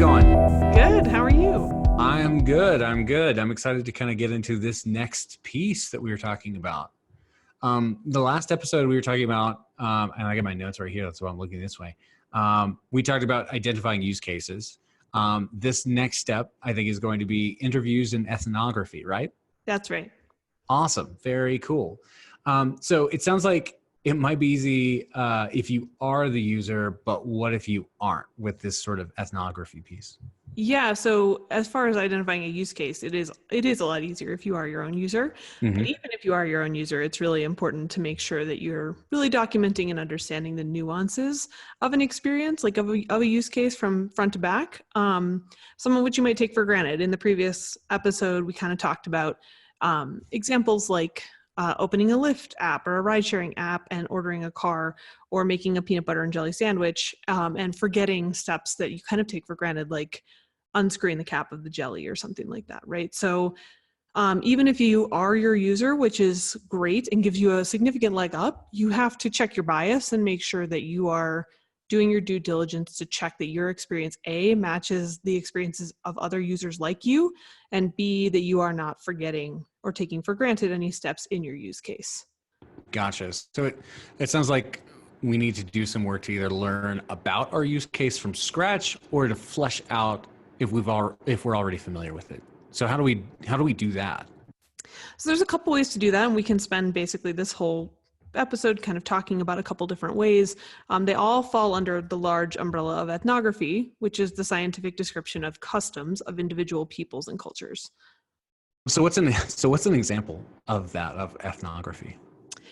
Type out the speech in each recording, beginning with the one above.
going? Good. How are you? I'm good. I'm excited to kind of get into this next piece that we were talking about. The last episode we were talking about, and I got my notes right here, that's why I'm looking this way. We talked about identifying use cases. This next step, I think, is going to be interviews and ethnography, right? That's right. Awesome. Very cool. So it sounds like it might be easy if you are the user, but what if you aren't with this sort of ethnography piece? Yeah. So as far as identifying a use case, it is a lot easier if you are your own user. But even if you are your own user, it's really important to make sure that you're really documenting and understanding the nuances of an experience, like of a use case from front to back. Some of which you might take for granted. In the previous episode, we kind of talked about examples like opening a Lyft app or a ride-sharing app and ordering a car, or making a peanut butter and jelly sandwich, and forgetting steps that you kind of take for granted, like unscrewing the cap of the jelly or something like that, right? So even if you are your user, which is great and gives you a significant leg up, you have to check your bias and make sure that you are doing your due diligence to check that your experience, A, matches the experiences of other users like you, and B, that you are not forgetting or taking for granted any steps in your use case. Gotcha. So it sounds like we need to do some work to either learn about our use case from scratch or to flesh out if we're already familiar with it. So how do we do that? So there's a couple ways to do that, and we can spend basically this whole episode kind of talking about a couple different ways. They all fall under the large umbrella of ethnography, which is the scientific description of customs of individual peoples and cultures. So what's an example of that, of ethnography?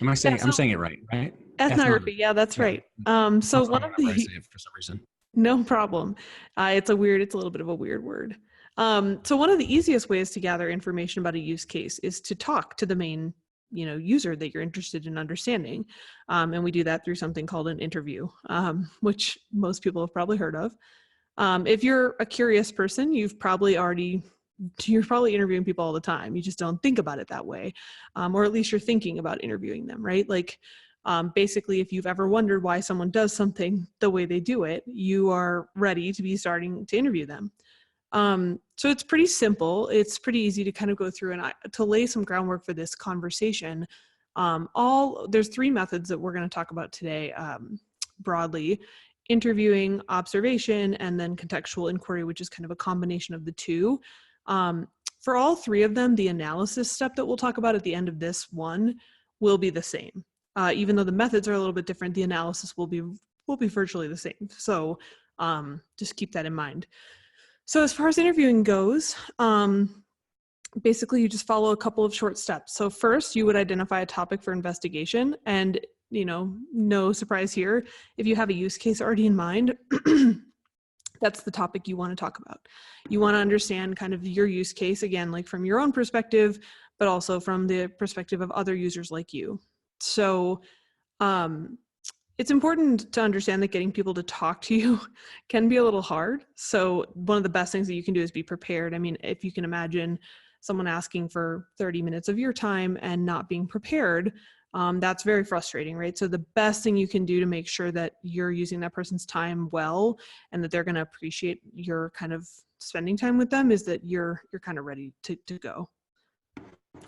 I'm saying it right? Ethnography, yeah, that's right. So one of the say it for some reason. No problem. It's a little bit of a weird word. So one of the easiest ways to gather information about a use case is to talk to the main, user that you're interested in understanding. And we do that through something called an interview, which most people have probably heard of. If you're a curious person, you're probably interviewing people all the time. You just don't think about it that way. Or at least you're thinking about interviewing them, right? Like, basically, if you've ever wondered why someone does something the way they do it, you are ready to be starting to interview them. So it's pretty simple. It's pretty easy to kind of go through and to lay some groundwork for this conversation. There's three methods that we're going to talk about today, broadly: interviewing, observation, and then contextual inquiry, which is kind of a combination of the two. For all three of them, the analysis step that we'll talk about at the end of this one will be the same. Even though the methods are a little bit different, the analysis will be virtually the same. So just keep that in mind. So as far as interviewing goes, basically you just follow a couple of short steps. So first, you would identify a topic for investigation, and no surprise here, if you have a use case already in mind, that's the topic you want to talk about. You want to understand kind of your use case, again, like from your own perspective, but also from the perspective of other users like you. So it's important to understand that getting people to talk to you can be a little hard. So one of the best things that you can do is be prepared. I mean, if you can imagine someone asking for 30 minutes of your time and not being prepared, that's very frustrating, right? So the best thing you can do to make sure that you're using that person's time well and that they're going to appreciate your kind of spending time with them is that you're kind of ready to go.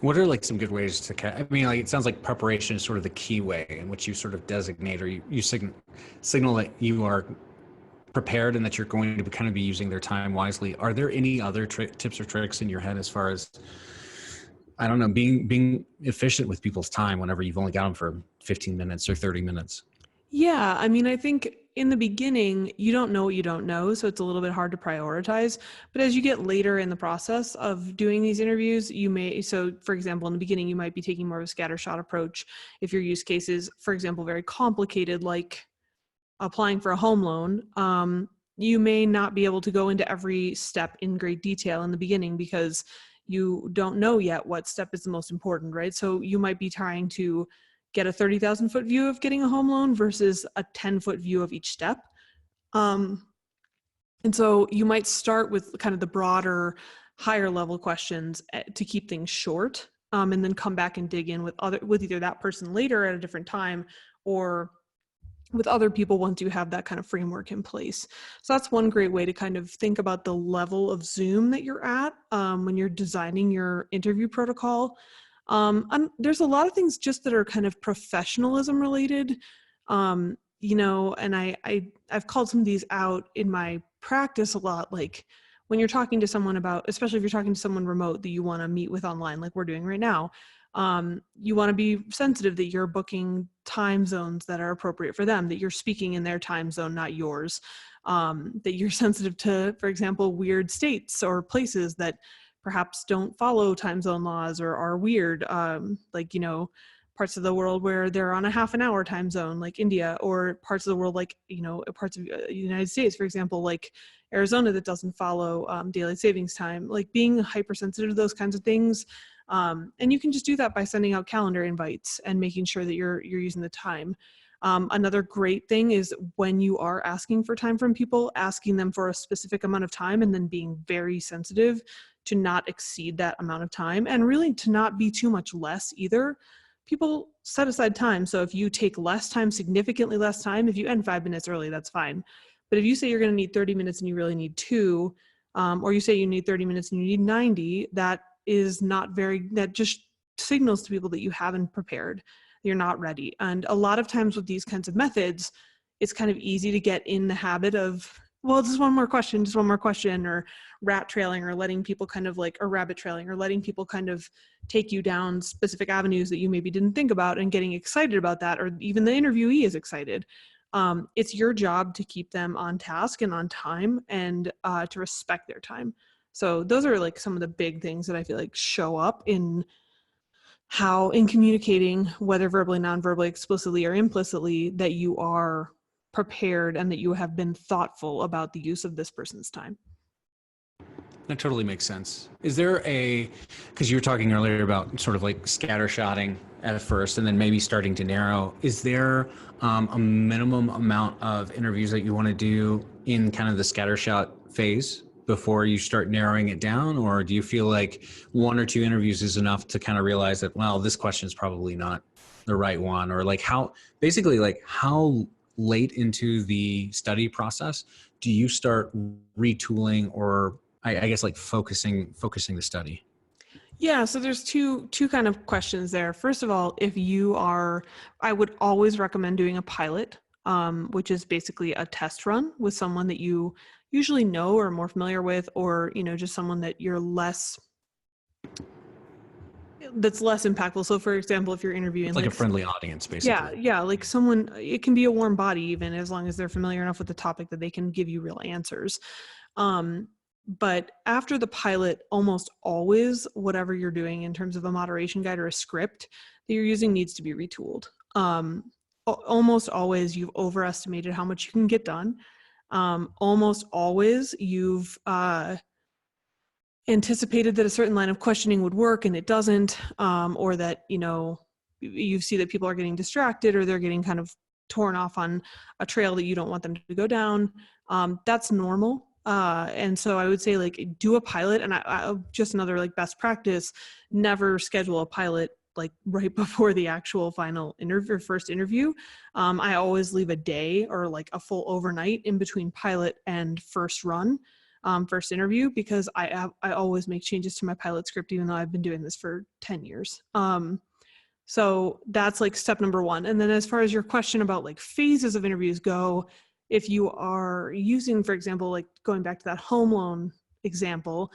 What are like some good ways to, it sounds like preparation is sort of the key way in which you sort of designate, or you signal that you are prepared and that you're going to kind of be using their time wisely. Are there any other tips or tricks in your head as far as, I don't know, being efficient with people's time whenever you've only got them for 15 minutes or 30 minutes? Yeah, I think in the beginning, you don't know what you don't know, so it's a little bit hard to prioritize. But as you get later in the process of doing these interviews, so for example, in the beginning, you might be taking more of a scattershot approach. If your use case is, for example, very complicated, like applying for a home loan, you may not be able to go into every step in great detail in the beginning because you don't know yet what step is the most important, right? So you might be trying to get a 30,000 foot view of getting a home loan versus a 10-foot view of each step. And so you might start with kind of the broader, higher level questions to keep things short, and then come back and dig in with either that person later at a different time, or with other people once you have that kind of framework in place. So that's one great way to kind of think about the level of Zoom that you're at when you're designing your interview protocol. And there's a lot of things just that are kind of professionalism related, and I've called some of these out in my practice a lot, like when you're talking to someone about, especially if you're talking to someone remote that you want to meet with online, like we're doing right now, you want to be sensitive that you're booking time zones that are appropriate for them, that you're speaking in their time zone, not yours, that you're sensitive to, for example, weird states or places that perhaps don't follow time zone laws or are weird, parts of the world where they're on a half an hour time zone, like India, or parts of the world, like, parts of the United States, for example, like Arizona, that doesn't follow daylight savings time, like being hypersensitive to those kinds of things. And you can just do that by sending out calendar invites and making sure that you're using the time. Another great thing is when you are asking for time from people, asking them for a specific amount of time and then being very sensitive to not exceed that amount of time, and really to not be too much less either. People set aside time. So if you take less time, significantly less time, if you end 5 minutes early, that's fine. But if you say you're going to need 30 minutes and you really need 2, or you say you need 30 minutes and you need 90, that just signals to people that you haven't prepared, you're not ready. And a lot of times with these kinds of methods, it's kind of easy to get in the habit of, well, just one more question, or rat trailing, or letting people kind of like, or rabbit trailing, or letting people kind of take you down specific avenues that you maybe didn't think about and getting excited about that, or even the interviewee is excited. It's your job to keep them on task and on time, and to respect their time. So those are like some of the big things that I feel like show up in communicating, whether verbally, non-verbally, explicitly, or implicitly, that you are prepared and that you have been thoughtful about the use of this person's time. That totally makes sense. Is there because you were talking earlier about sort of like scattershotting at first and then maybe starting to narrow, is there a minimum amount of interviews that you want to do in kind of the scattershot phase before you start narrowing it down? Or do you feel like 1 or 2 interviews is enough to kind of realize that, well, this question is probably not the right one? Or like how late into the study process do you start retooling, or I guess like focusing the study? Yeah, so there's two kind of questions there. First of all, I would always recommend doing a pilot, which is basically a test run with someone that you usually know or are more familiar with, or just someone that that's less impactful. So for example, if you're interviewing It's like a friendly audience, basically. yeah, like someone, it can be a warm body even, as long as they're familiar enough with the topic that they can give you real answers. But after the pilot, almost always whatever you're doing in terms of a moderation guide or a script that you're using needs to be retooled. Almost always you've overestimated how much you can get done. Almost always you've anticipated that a certain line of questioning would work and it doesn't, or that you see that people are getting distracted, or they're getting kind of torn off on a trail that you don't want them to go down. That's normal. And so I would say, like, do a pilot, and I just another like best practice, never schedule a pilot like right before the actual final interview or first interview. I always leave a day or like a full overnight in between pilot and first run, first interview, because I always make changes to my pilot script, even though I've been doing this for 10 years. So that's like step number 1. And then as far as your question about like phases of interviews go, if you are using, for example, like going back to that home loan example,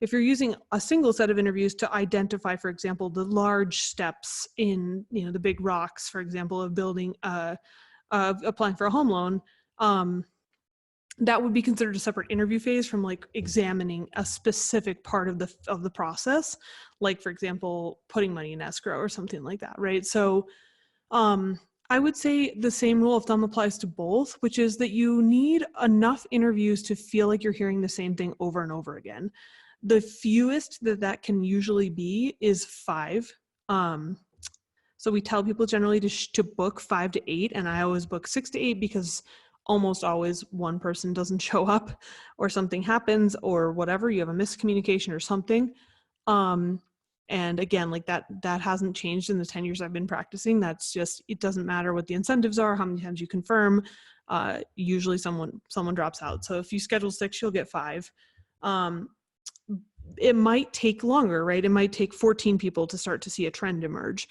if you're using a single set of interviews to identify, for example, the large steps in, the big rocks, for example, of building, applying for a home loan, that would be considered a separate interview phase from like examining a specific part of the process, like for example, putting money in escrow or something like that, right? So I would say the same rule of thumb applies to both, which is that you need enough interviews to feel like you're hearing the same thing over and over again. The fewest that can usually be is 5. So we tell people generally to book 5 to 8, and I always book 6 to 8 because almost always one person doesn't show up, or something happens, or whatever, you have a miscommunication or something. And again, like that hasn't changed in the 10 years I've been practicing. That's just, it doesn't matter what the incentives are, how many times you confirm. Usually someone drops out. So if you schedule 6, you'll get 5. It might take longer, right? It might take 14 people to start to see a trend emerge.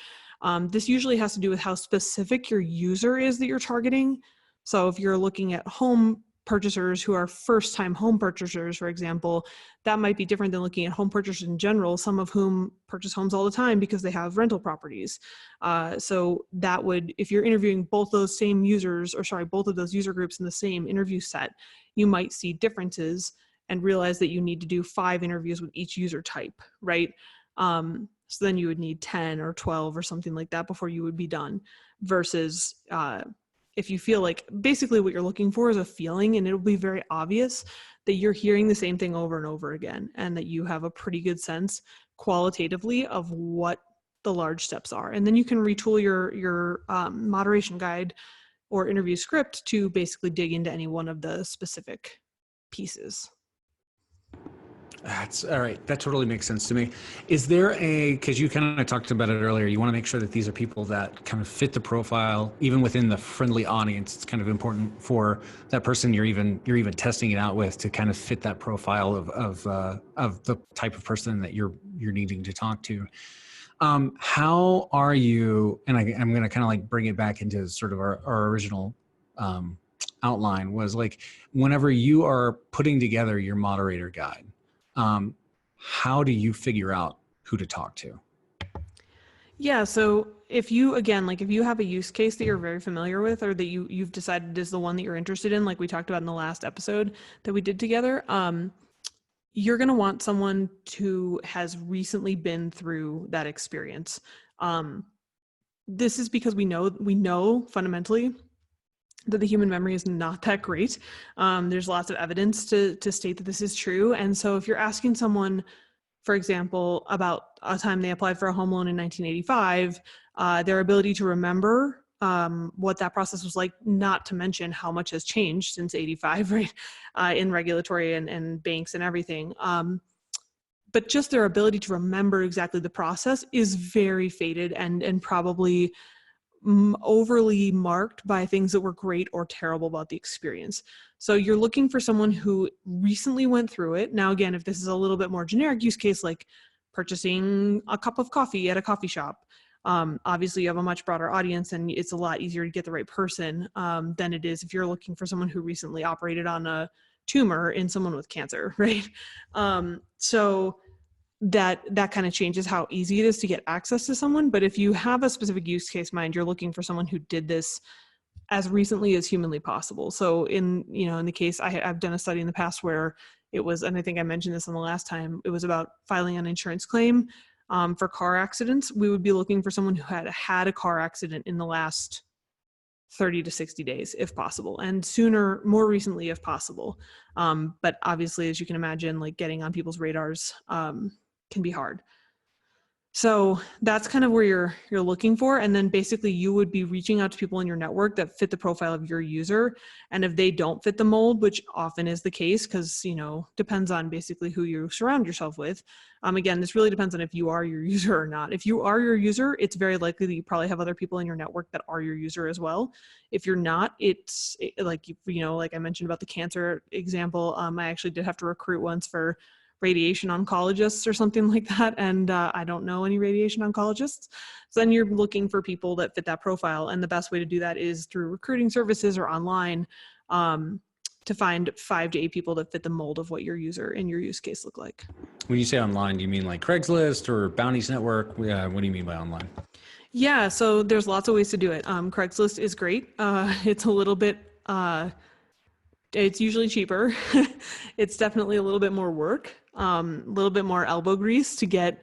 This usually has to do with how specific your user is that you're targeting. So if you're looking at home purchasers who are first-time home purchasers, for example, that might be different than looking at home purchasers in general, some of whom purchase homes all the time because they have rental properties. So that would, if you're interviewing both those same users, or sorry, both of those user groups in the same interview set, you might see differences and realize that you need to do 5 interviews with each user type, right? So then you would need 10 or 12 or something like that before you would be done, versus if you feel like basically what you're looking for is a feeling, and it'll be very obvious that you're hearing the same thing over and over again, and that you have a pretty good sense qualitatively of what the large steps are. And then you can retool your moderation guide or interview script to basically dig into any one of the specific pieces. That's all right. That totally makes sense to me. Is there because you kind of talked about it earlier, you want to make sure that these are people that kind of fit the profile, even within the friendly audience. It's kind of important for that person you're even testing it out with to kind of fit that profile of the type of person that you're needing to talk to. How are you, and I'm going to kind of like bring it back into sort of our original outline, was like, whenever you are putting together your moderator guide, how do you figure out who to talk to? Yeah, so if you, again, like if you have a use case that you're very familiar with, or that you've decided is the one that you're interested in, like we talked about in the last episode that we did together, you're going to want someone who has recently been through that experience. This is because we know fundamentally that the human memory is not that great. There's lots of evidence to state that this is true. And so if you're asking someone, for example, about a time they applied for a home loan in 1985, their ability to remember what that process was like, not to mention how much has changed since 85, right, in regulatory and banks and everything. But just their ability to remember exactly the process is very faded and probably overly marked by things that were great or terrible about the experience. So you're looking for someone who recently went through it. Now, again, if this is a little bit more generic use case, like purchasing a cup of coffee at a coffee shop, obviously you have a much broader audience and it's a lot easier to get the right person than it is if you're looking for someone who recently operated on a tumor in someone with cancer, right? So that kind of changes how easy it is to get access to someone. But if you have a specific use case in mind, you're looking for someone who did this as recently as humanly possible. So in the case, I've done a study in the past where it was, and I think I mentioned this on the last time, it was about filing an insurance claim for car accidents. We would be looking for someone who had a car accident in the last 30 to 60 days, if possible, and sooner, more recently, if possible. But obviously, as you can imagine, like getting on people's radars can be hard. So that's kind of where you're looking for. And then basically you would be reaching out to people in your network that fit the profile of your user. And if they don't fit the mold, which often is the case, because, depends on basically who you surround yourself with. Again, this really depends on if you are your user or not. If you are your user, it's very likely that you probably have other people in your network that are your user as well. If you're not, like I mentioned about the cancer example, I actually did have to recruit once for radiation oncologists or something like that. And I don't know any radiation oncologists. So then you're looking for people that fit that profile. And the best way to do that is through recruiting services or online to find 5 to 8 people that fit the mold of what your user and your use case look like. When you say online, do you mean like Craigslist or Bounties Network? What do you mean by online? Yeah, so there's lots of ways to do it. Craigslist is great. It's a little bit, it's usually cheaper. It's definitely a little bit more work, a little bit more elbow grease to get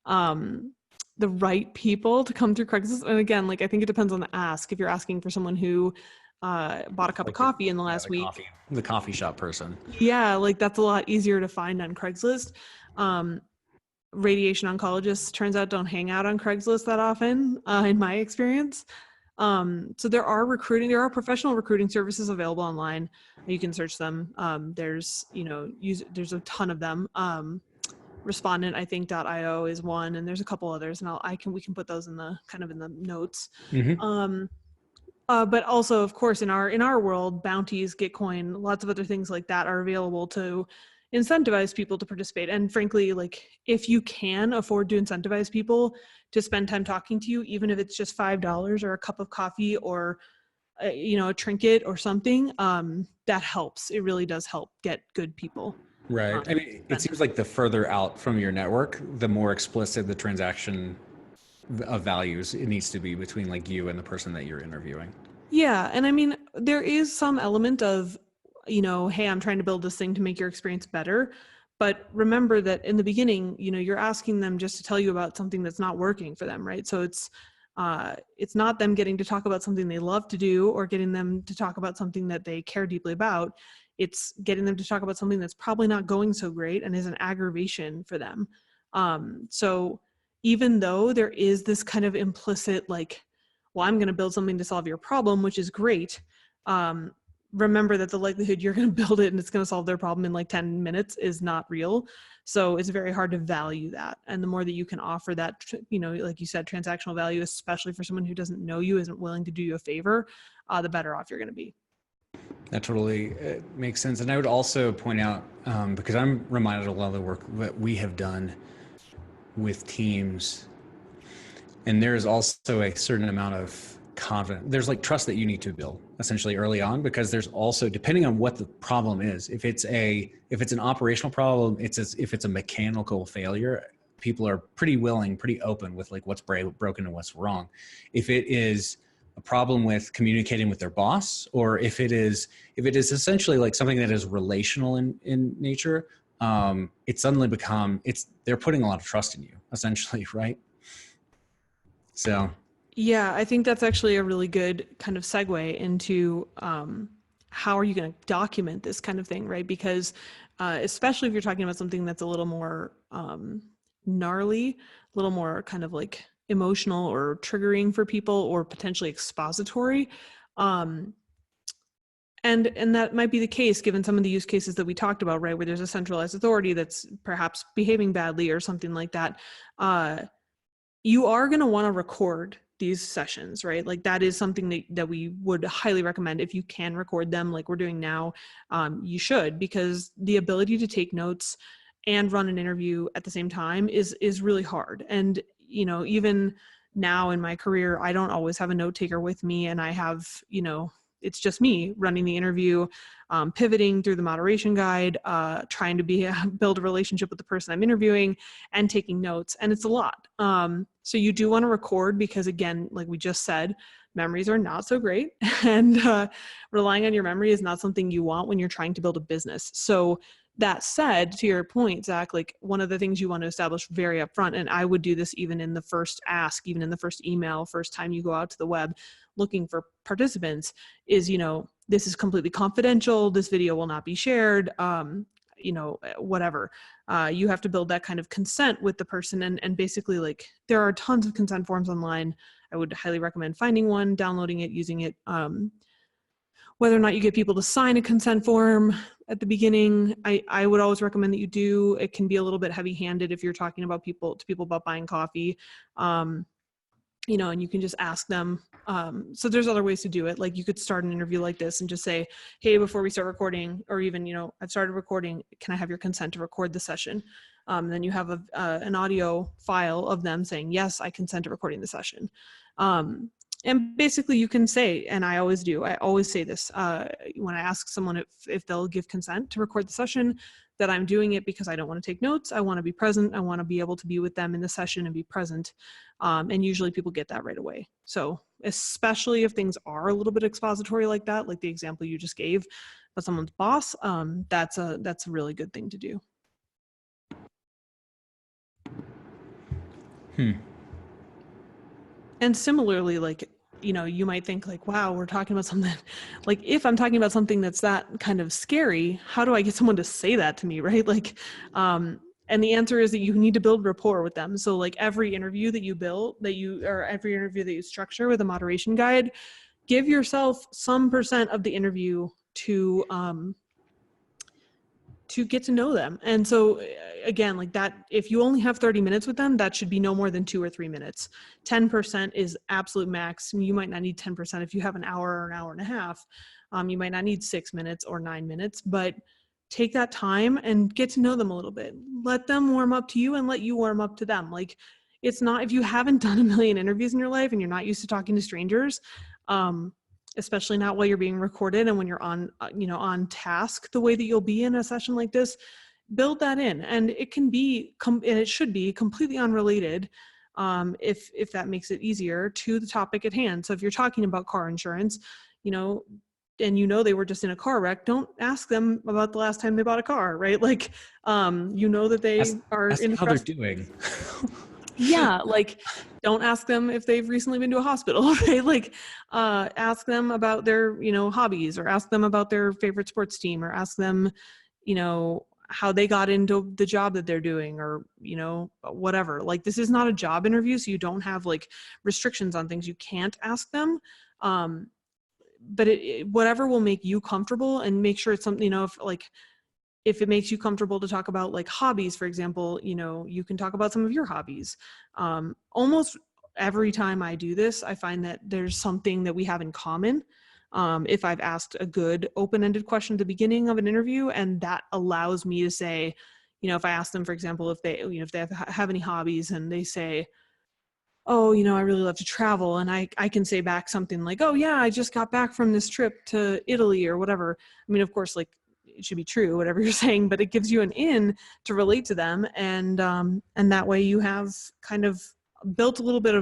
the right people to come through Craigslist. And again, I think it depends on the ask. If you're asking for someone who bought a cup of coffee in the last week. The coffee shop person. Yeah, that's a lot easier to find on Craigslist. Radiation oncologists, turns out, don't hang out on Craigslist that often, in my experience. So there are professional recruiting services available online. You can search them. There's a ton of them. respondent, I think .io is one, and there's a couple others, and we can put those in the kind of in the notes. Mm-hmm. But also, of course, in our world, bounties, Gitcoin, lots of other things like that are available to incentivize people to participate. And frankly, like if you can afford to incentivize people to spend time talking to you, even if it's just $5 or a cup of coffee or a trinket or something, that helps. It really does help get good people. Right. I mean, it seems like the further out from your network, the more explicit the transaction of values it needs to be between like you and the person that you're interviewing. Yeah. And I mean, there is some element of, hey, I'm trying to build this thing to make your experience better. But remember that in the beginning, you're asking them just to tell you about something that's not working for them, right? So it's not them getting to talk about something they love to do or getting them to talk about something that they care deeply about. It's getting them to talk about something that's probably not going so great and is an aggravation for them. So even though there is this kind of implicit, like, well, I'm going to build something to solve your problem, which is great. Remember that the likelihood you're going to build it and it's going to solve their problem in like 10 minutes is not real. So it's very hard to value that. And the more that you can offer that, like you said, transactional value, especially for someone who doesn't know you, isn't willing to do you a favor, the better off you're going to be. That totally makes sense. And I would also point out, because I'm reminded of a lot of the work that we have done with teams, and there's also a certain amount of confidence. There's like trust that you need to build essentially early on, because there's also, depending on what the problem is, if it's an operational problem, if it's a mechanical failure, people are pretty willing, pretty open with like what's broken and what's wrong. If it is a problem with communicating with their boss, or if it is essentially like something that is relational in nature, it suddenly they're putting a lot of trust in you essentially, right? So yeah, I think that's actually a really good kind of segue into how are you going to document this kind of thing, right? Because especially if you're talking about something that's a little more gnarly, a little more kind of like emotional or triggering for people, or potentially expository. And that might be the case given some of the use cases that we talked about, right? Where there's a centralized authority that's perhaps behaving badly or something like that. You are going to want to record these sessions, right? Like that is something that we would highly recommend. If you can record them like we're doing now, you should, because the ability to take notes and run an interview at the same time is really hard. And, even now in my career, I don't always have a note taker with me, and I have, it's just me running the interview, pivoting through the moderation guide, trying to build a relationship with the person I'm interviewing, and taking notes. And it's a lot. So you do want to record, because again, like we just said, memories are not so great, and relying on your memory is not something you want when you're trying to build a business. So that said, to your point, Zach, like one of the things you want to establish very upfront, and I would do this even in the first ask, even in the first email, first time you go out to the web looking for participants, is, this is completely confidential. This video will not be shared. Whatever. You have to build that kind of consent with the person. And basically, like, there are tons of consent forms online. I would highly recommend finding one, downloading it, using it. Whether or not you get people to sign a consent form at the beginning, I would always recommend that you do. It can be a little bit heavy-handed if you're talking about people about buying coffee. And you can just ask them. So there's other ways to do it. Like you could start an interview like this and just say, hey, before we start recording, or even, I've started recording, can I have your consent to record the session? Then you have an audio file of them saying, yes, I consent to recording the session. And basically you can say, and I always say this when I ask someone if they'll give consent to record the session, that I'm doing it because I don't want to take notes. I want to be present. I want to be able to be with them in the session and be present. And usually people get that right away. So especially if things are a little bit expository like that, like the example you just gave about someone's boss, that's a really good thing to do. And similarly, like, you might think like, wow, we're talking about something, like if I'm talking about something that's that kind of scary, how do I get someone to say that to me, right? Like, and the answer is that you need to build rapport with them. So like every interview that you every interview that you structure with a moderation guide, give yourself some % of the interview to to get to know them. And so again, like that, if you only have 30 minutes with them, that should be no more than 2 or 3 minutes. 10% is absolute max. You might not need 10%. If you have an hour or an hour and a half, you might not need 6 minutes or 9 minutes, but take that time and get to know them a little bit. Let them warm up to you and let you warm up to them. Like, it's not, if you haven't done a million interviews in your life and you're not used to talking to strangers, especially not while you're being recorded and when you're on, on task the way that you'll be in a session like this, build that in. And it can be, and it should be completely unrelated, if that makes it easier, to the topic at hand. So if you're talking about car insurance, and they were just in a car wreck, don't ask them about the last time they bought a car, right? Like, that they are in how they're doing. Yeah, like, don't ask them if they've recently been to a hospital, right? Like, ask them about their, hobbies, or ask them about their favorite sports team, or ask them, how they got into the job that they're doing, or, whatever. Like, this is not a job interview, so you don't have like restrictions on things you can't ask them. But whatever will make you comfortable, and make sure it's something, if it makes you comfortable to talk about like hobbies, for example, you can talk about some of your hobbies. Almost every time I do this, I find that there's something that we have in common. If I've asked a good open-ended question at the beginning of an interview, and that allows me to say, if I ask them, for example, if they, if they have any hobbies, and they say, oh, I really love to travel. And I can say back something like, oh yeah, I just got back from this trip to Italy or whatever. I mean, of course, like, it should be true, whatever you're saying, but it gives you an in to relate to them. And that way you have kind of built a little bit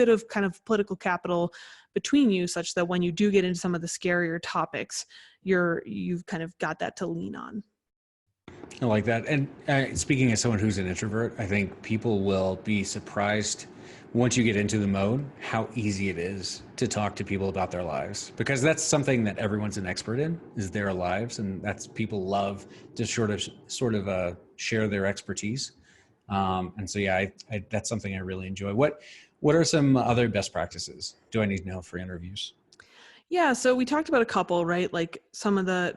of kind of political capital between you, such that when you do get into some of the scarier topics, you've kind of got that to lean on. I like that. And speaking as someone who's an introvert, I think people will be surprised once you get into the mode, how easy it is to talk to people about their lives, because that's something that everyone's an expert in, is their lives. And that's, people love to sort of share their expertise. And so, yeah, that's something I really enjoy. What are some other best practices do I need to know for interviews? Yeah, so we talked about a couple, right? Like some of the,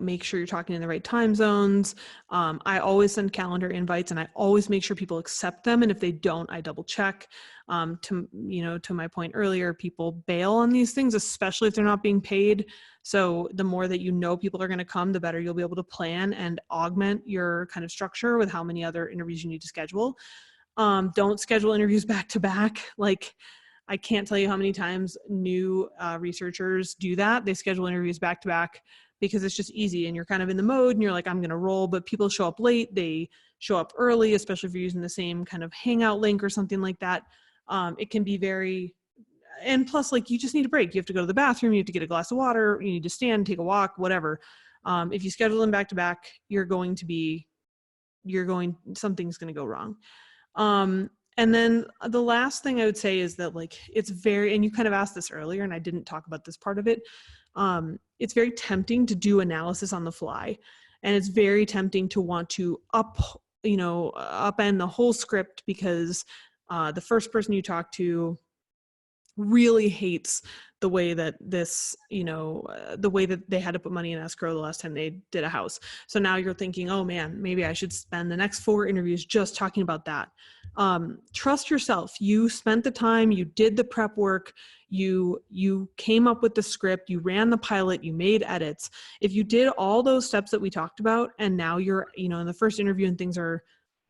make sure you're talking in the right time zones. I always send calendar invites, and I always make sure people accept them. And if they don't, I double check. To my point earlier, people bail on these things, especially if they're not being paid. So the more that people are going to come, the better you'll be able to plan and augment your kind of structure with how many other interviews you need to schedule. Don't schedule interviews back to back. Like, I can't tell you how many times new researchers do that. They schedule interviews back to back because it's just easy, and you're kind of in the mode and you're like, I'm going to roll, but people show up late. They show up early, especially if you're using the same kind of hangout link or something like that. It can be and plus, like, you just need a break. You have to go to the bathroom. You have to get a glass of water. You need to stand, take a walk, whatever. If you schedule them back to back, something's going to go wrong. And then the last thing I would say is that, like, and you kind of asked this earlier, and I didn't talk about this part of it. It's very tempting to do analysis on the fly, and it's very tempting to want to upend the whole script, because the first person you talk to really hates the way that the way that they had to put money in escrow the last time they did a house. So now you're thinking, oh man, maybe I should spend the next 4 interviews just talking about that. Trust yourself. You spent the time, you did the prep work, you came up with the script, you ran the pilot, you made edits. If you did all those steps that we talked about, and now you're, in the first interview and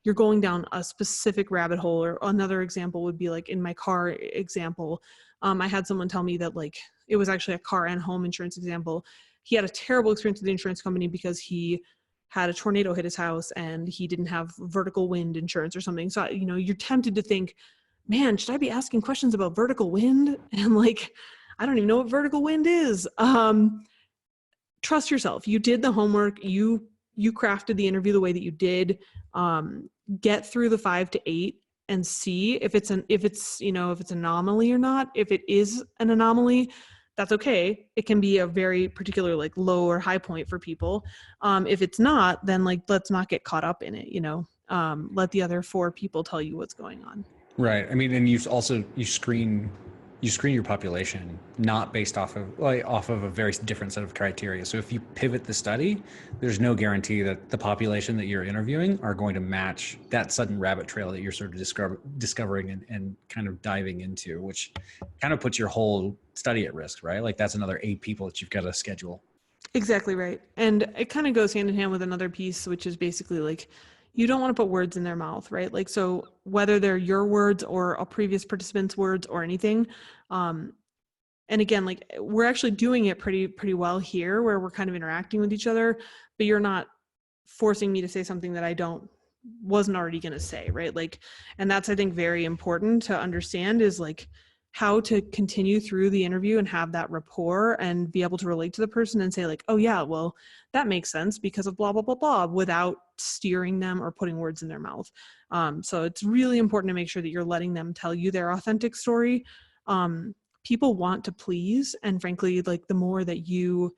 you're going down a specific rabbit hole. Or another example would be like in my car example. I had someone tell me that, like, it was actually a car and home insurance example. He had a terrible experience with the insurance company because he had a tornado hit his house and he didn't have vertical wind insurance or something. So, you're tempted to think, man, should I be asking questions about vertical wind? And like, I don't even know what vertical wind is. Trust yourself. You did the homework. You crafted the interview the way that you did. Get through the 5 to 8 and see if it's anomaly or not. If it is an anomaly, that's okay. It can be a very particular, like, low or high point for people. If it's not, then, like, let's not get caught up in it. Let the other 4 people tell you what's going on. Right. I mean, and you screen you screen your population not based off of a very different set of criteria. So if you pivot the study, there's no guarantee that the population that you're interviewing are going to match that sudden rabbit trail that you're sort of discovering and kind of diving into, which kind of puts your whole study at risk, right? Like that's another 8 people that you've got to schedule. Exactly right. And it kind of goes hand in hand with another piece, which is basically like, you don't want to put words in their mouth, right? Like, so whether they're your words or a previous participant's words or anything, and again, like we're actually doing it pretty well here where we're kind of interacting with each other, but you're not forcing me to say something that I wasn't already going to say, right? Like, and that's, I think, very important to understand, is like how to continue through the interview and have that rapport and be able to relate to the person and say like, oh yeah, well, that makes sense because of blah, blah, blah, blah, without steering them or putting words in their mouth. So it's really important to make sure that you're letting them tell you their authentic story. People want to please, and frankly, like the more that you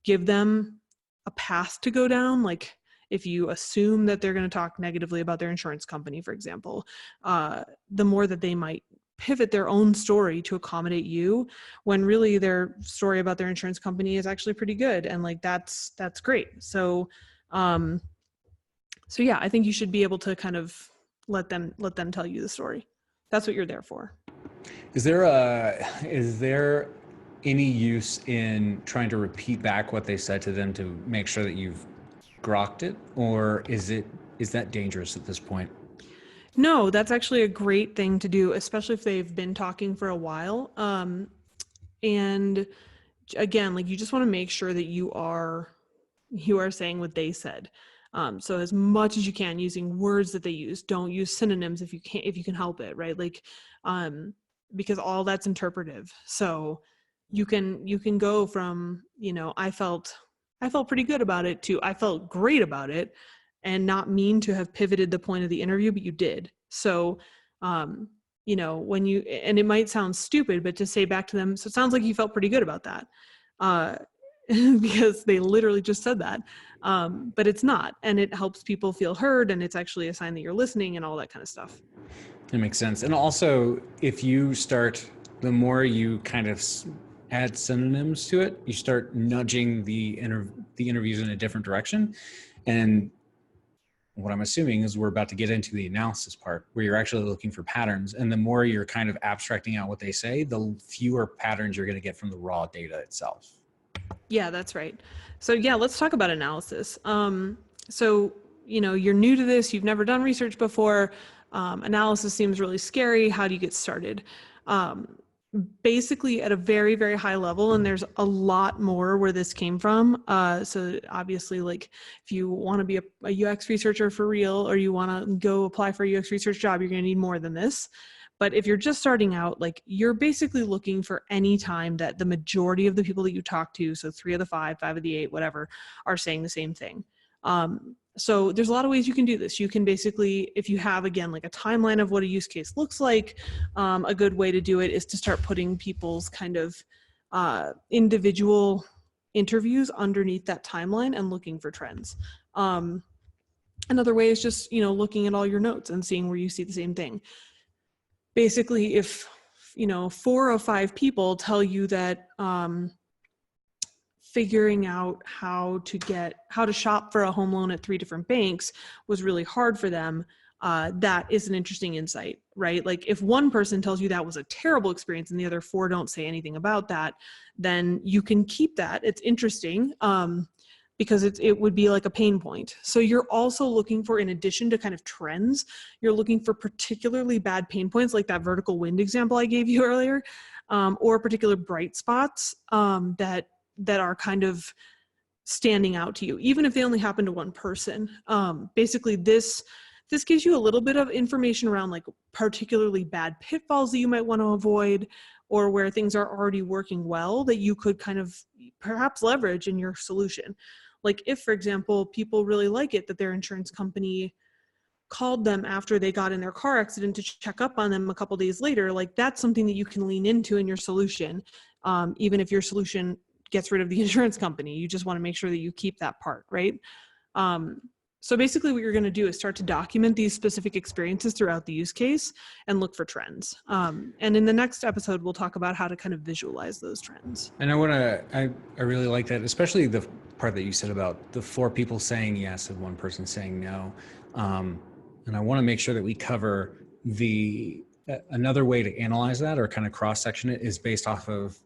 give them a path to go down, like if you assume that they're going to talk negatively about their insurance company, for example, the more that they might pivot their own story to accommodate you, when really their story about their insurance company is actually pretty good, and like that's great. So yeah, I think you should be able to kind of let them tell you the story. That's what you're there for. Is there any use in trying to repeat back what they said to them to make sure that you've grokked it, or is that dangerous at this point? No, that's actually a great thing to do, especially if they've been talking for a while. And again, like you just want to make sure that you are saying what they said. So as much as you can, using words that they use. Don't use synonyms if you can help it, right? Like, because all that's interpretive. So you can go from, I felt pretty good about it to I felt great about it, and not mean to have pivoted the point of the interview, but you did. So, when you, and it might sound stupid, but just say back to them, so it sounds like you felt pretty good about that. Because they literally just said that. But it's not, and it helps people feel heard, and it's actually a sign that you're listening and all that kind of stuff. It makes sense. And also, if you start, the more you kind of add synonyms to it, you start nudging the interviews in a different direction. And what I'm assuming is we're about to get into the analysis part, where you're actually looking for patterns. And the more you're kind of abstracting out what they say, the fewer patterns you're going to get from the raw data itself. Yeah, that's right. So yeah, let's talk about analysis. So, you're new to this, you've never done research before. Analysis seems really scary. How do you get started? Basically at a very, very high level, and there's a lot more where this came from. So obviously, like if you want to be a UX researcher for real, or you want to go apply for a UX research job, you're going to need more than this. But if you're just starting out, like you're basically looking for any time that the majority of the people that you talk to, so 3 of the 5, 5 of the 8, whatever, are saying the same thing. So there's a lot of ways you can do this. You can basically, if you have, again, like a timeline of what a use case looks like, a good way to do it is to start putting people's kind of individual interviews underneath that timeline and looking for trends. Another way is just, looking at all your notes and seeing where you see the same thing. Basically, if 4 of 5 people tell you that figuring out how to shop for a home loan at 3 different banks was really hard for them, that is an interesting insight, right? Like if one person tells you that was a terrible experience and the other 4 don't say anything about that, then you can keep that. It's interesting. Because it would be like a pain point. So you're also looking for, in addition to kind of trends, you're looking for particularly bad pain points, like that vertical wind example I gave you earlier, or particular bright spots that are kind of standing out to you, even if they only happen to one person. Basically, this gives you a little bit of information around like particularly bad pitfalls that you might want to avoid, or where things are already working well that you could kind of perhaps leverage in your solution. Like if, for example, people really like it that their insurance company called them after they got in their car accident to check up on them a couple days later, like that's something that you can lean into in your solution. Even if your solution gets rid of the insurance company, you just want to make sure that you keep that part, right? So basically what you're going to do is start to document these specific experiences throughout the use case and look for trends. And in the next episode, we'll talk about how to kind of visualize those trends. And I really like that, especially the part that you said about the 4 people saying yes and 1 person saying no. And I want to make sure that we cover another way to analyze that or kind of cross-section it is based off of,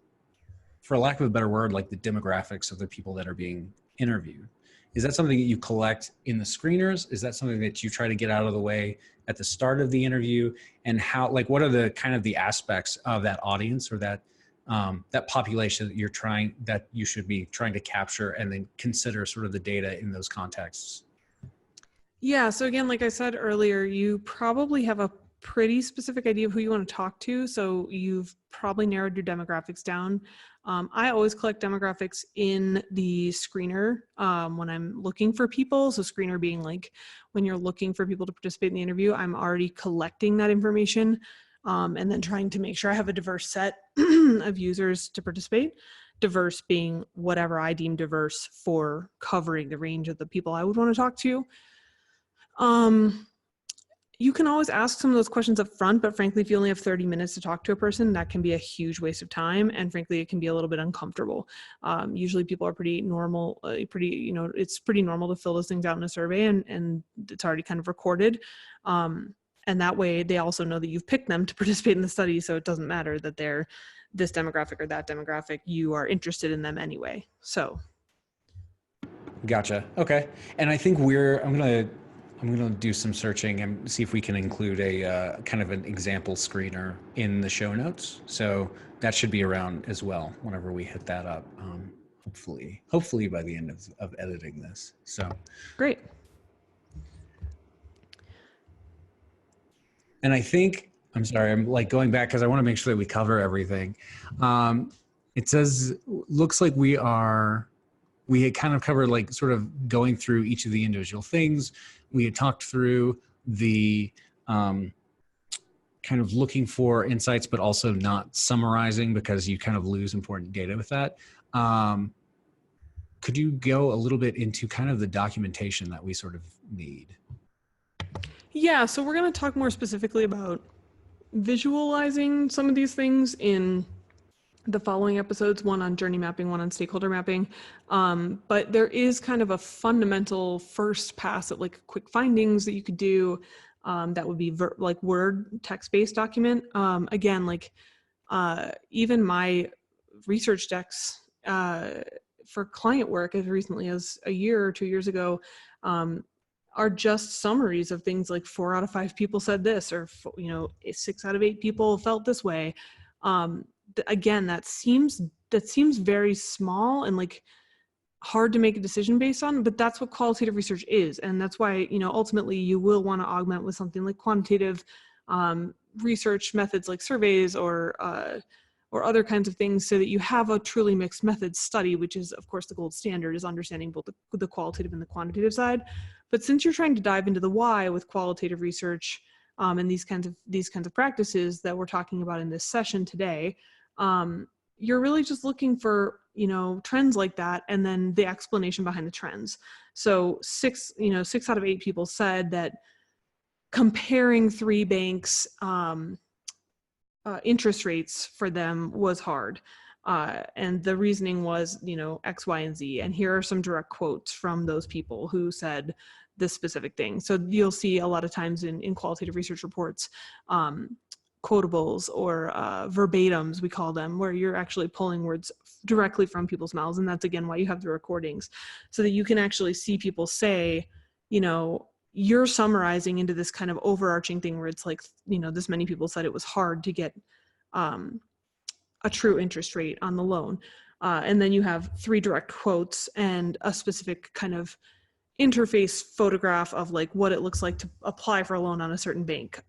for lack of a better word, like the demographics of the people that are being interviewed. Is that something that you collect in the screeners? Is that something that you try to get out of the way at the start of the interview? And how, like, what are the kind of the aspects of that audience or that population that you should be trying to capture and then consider sort of the data in those contexts? Yeah. So again, like I said earlier, you probably have a pretty specific idea of who you want to talk to. So you've probably narrowed your demographics down. I always collect demographics in the screener when I'm looking for people. So screener being like when you're looking for people to participate in the interview, I'm already collecting that information and then trying to make sure I have a diverse set of users to participate. Diverse being whatever I deem diverse for covering the range of the people I would want to talk to. You can always ask some of those questions up front, but frankly, if you only have 30 minutes to talk to a person, that can be a huge waste of time. And frankly, it can be a little bit uncomfortable. Usually people are pretty normal, it's pretty normal to fill those things out in a survey and it's already kind of recorded. And that way they also know that you've picked them to participate in the study. So it doesn't matter that they're this demographic or that demographic, you are interested in them anyway. So. Gotcha. Okay. And I think I'm going to do some searching and see if we can include a kind of an example screener in the show notes. So that should be around as well whenever we hit that up. Hopefully by the end of editing this. So Great. And I think, I'm sorry, I'm like going back because I want to make sure that we cover everything. It says, looks like we had kind of covered like sort of going through each of the individual things. We had talked through the kind of looking for insights, but also not summarizing because you kind of lose important data with that. Could you go a little bit into kind of the documentation that we sort of need? Yeah, so we're going to talk more specifically about visualizing some of these things in the following episodes, one on journey mapping, one on stakeholder mapping. But there is kind of a fundamental first pass at like quick findings that you could do that would be like Word text-based document. Again, like even my research decks for client work as recently as a year or 2 years ago are just summaries of things like 4 out of 5 people said this, or 6 out of 8 people felt this way. Again, that seems very small and like hard to make a decision based on, but that's what qualitative research is. And that's why, ultimately you will want to augment with something like quantitative research methods like surveys or other kinds of things so that you have a truly mixed methods study, which is of course the gold standard, is understanding both the qualitative and the quantitative side. But since you're trying to dive into the why with qualitative research and these kinds of practices that we're talking about in this session today, you're really just looking for, trends like that, and then the explanation behind the trends. So 6 out of 8 people said that comparing 3 banks' interest rates for them was hard. And the reasoning was, X, Y, and Z. And here are some direct quotes from those people who said this specific thing. So you'll see a lot of times in qualitative research reports, quotables or verbatims, we call them, where you're actually pulling words directly from people's mouths. And that's, again, why you have the recordings, so that you can actually see people say, you're summarizing into this kind of overarching thing where it's like, this many people said it was hard to get a true interest rate on the loan. And then you have 3 direct quotes and a specific kind of interface photograph of like what it looks like to apply for a loan on a certain bank,